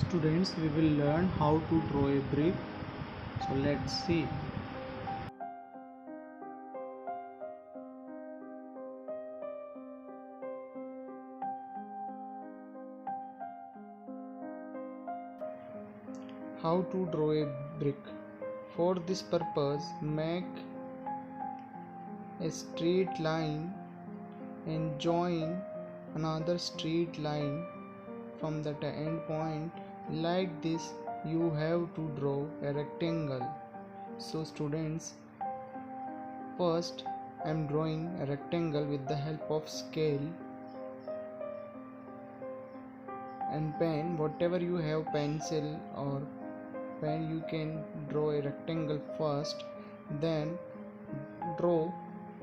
Students, we will learn how to draw a brick. So let's see. How to draw a brick. For this purpose, make a straight line and join another straight line from the end point. Like this, you have to draw a rectangle. So students, first I am drawing a rectangle with the help of scale and pen. Whatever you have, pencil or pen, you can draw a rectangle first, then draw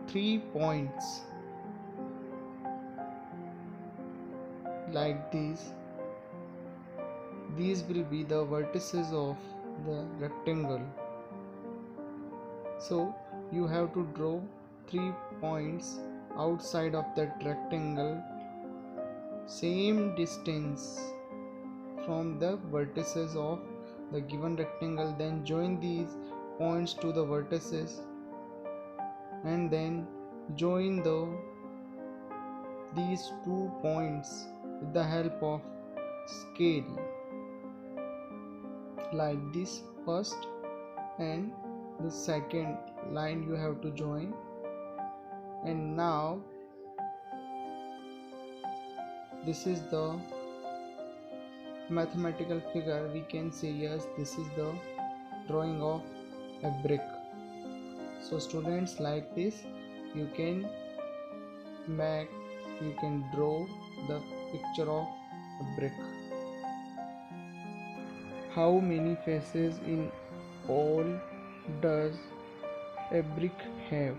3 points like this. These will be the vertices of the rectangle. So you have to draw 3 points outside of that rectangle, same distance from the vertices of the given rectangle. Then join these points to the vertices and then join these 2 points with the help of scale like this first, and the second line you have to join. And now this is the mathematical figure. We can say yes, this is the drawing of a brick. So students, like this you can draw the picture of a brick. How many faces in all does a brick have?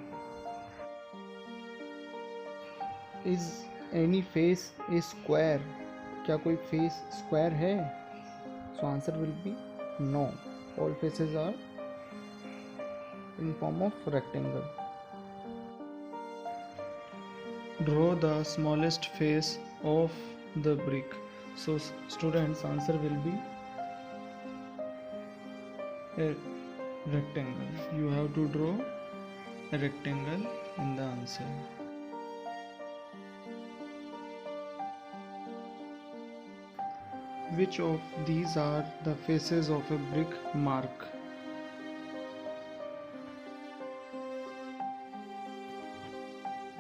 Is any face a square? क्या कोई face square है? So answer will be no. All faces are in form of rectangle. Draw the smallest face of the brick. So students, answer will be a rectangle. You have to draw a rectangle in the answer. Which of these are the faces of a brick mark?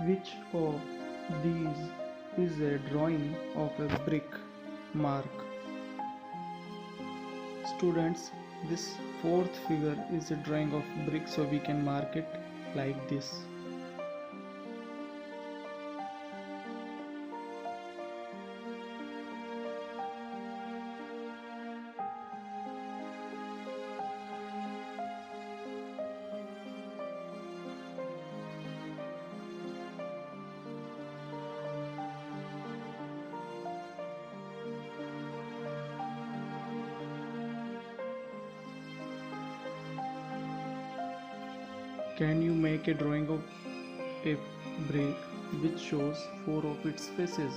Which of these is a drawing of a brick mark? Students, this fourth figure is a drawing of brick, so we can mark it like this. Can you make a drawing of a brick which shows 4 of its faces?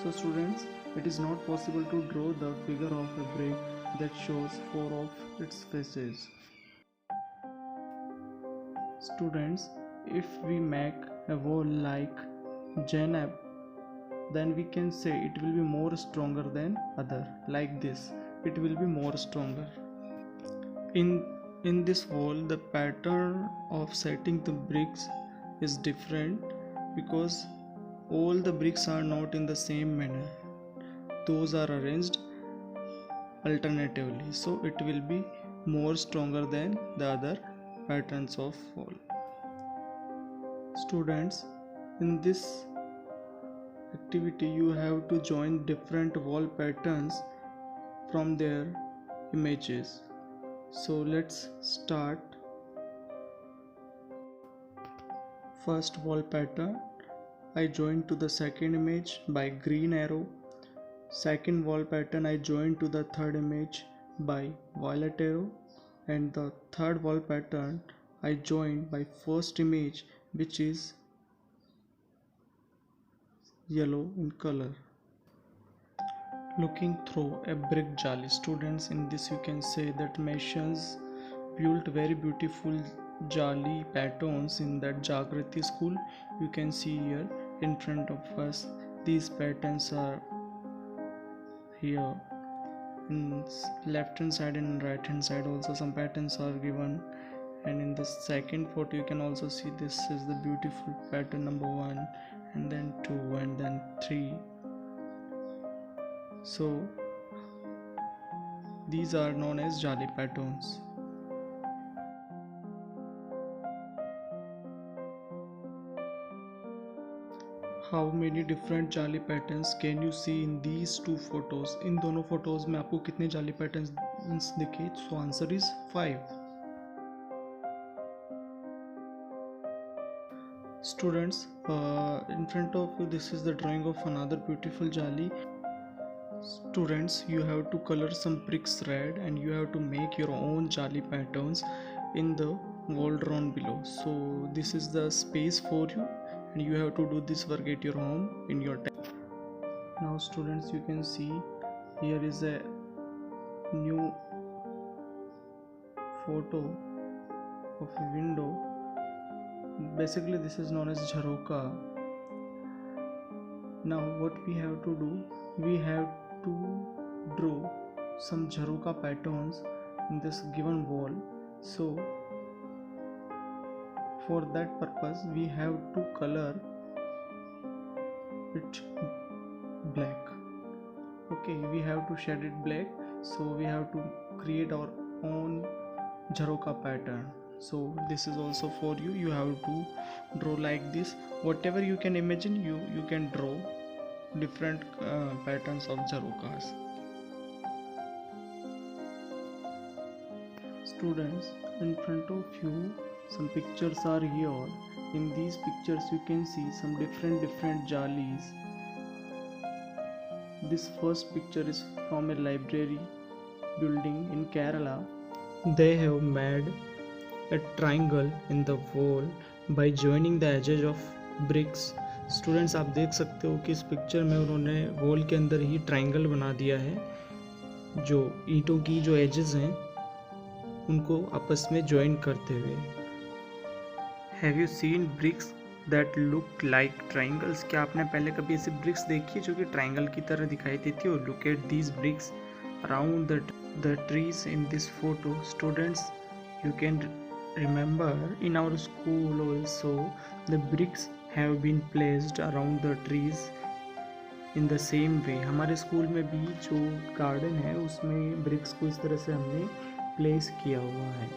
So students, it is not possible to draw the figure of a brick that shows 4 of its faces. Students, if we make a wall like Janab, then we can say it will be more stronger than other. Like this, it will be more stronger. In this wall, the pattern of setting the bricks is different because all the bricks are not in the same manner. Those are arranged alternatively, so it will be more stronger than the other patterns of wall. Students, in this activity you have to join different wall patterns from their images. So let's start. First wall pattern, I join to the second image by green arrow. Second wall pattern, I join to the third image by violet arrow. And the third wall pattern, I join by first image, which is yellow in color. Looking through a brick jali, students, in this you can say that masons built very beautiful jali patterns in that Jagrati school. You can see here in front of us, these patterns are here in left hand side and right hand side also some patterns are given, and in the second photo you can also see this is the beautiful pattern number 1 and then 2 and then 3. So these are known as jali patterns. How many different jali patterns can you see in these two photos? इन दोनों photos में आपको कितने jali patterns दिखे? So answer is 5. Students, in front of you this is the drawing of another beautiful jali. Students, you have to color some bricks red and you have to make your own jali patterns in the wall drawn below. So this is the space for you and you have to do this work at your home in your time. Now students, you can see here is a new photo of a window. Basically this is known as jharoka. Now what we have to do, we have to draw some jharoka patterns in this given wall. So for that purpose we have to color it black. Okay, we have to shade it black, so we have to create our own jharoka pattern. So this is also for you. You have to draw like this. Whatever you can imagine, you can draw different patterns of jharokas. Students, in front of you some pictures are here. In these pictures you can see some different jalis. This first picture is from a library building in Kerala. They have made a triangle in the wall by joining the edges of bricks. Students, आप देख सकते हो कि इस picture में उन्होंने wall के अंदर ही ट्रायंगल बना दिया है, जो ईंटों की जो एजेस हैं उनको आपस में ज्वाइन करते हुए. Have you seen bricks that look like triangles? क्या आपने पहले कभी ऐसी ब्रिक्स देखी है जो कि ट्रायंगल की तरह दिखाई देती हो? Look at these bricks around the trees in this photo. Students, you can remember in our school also the bricks have been placed around the trees in the same way. हमारे school में भी जो garden है उसमें BRICS को इस तरह से हमने प्लेस किया हुआ है.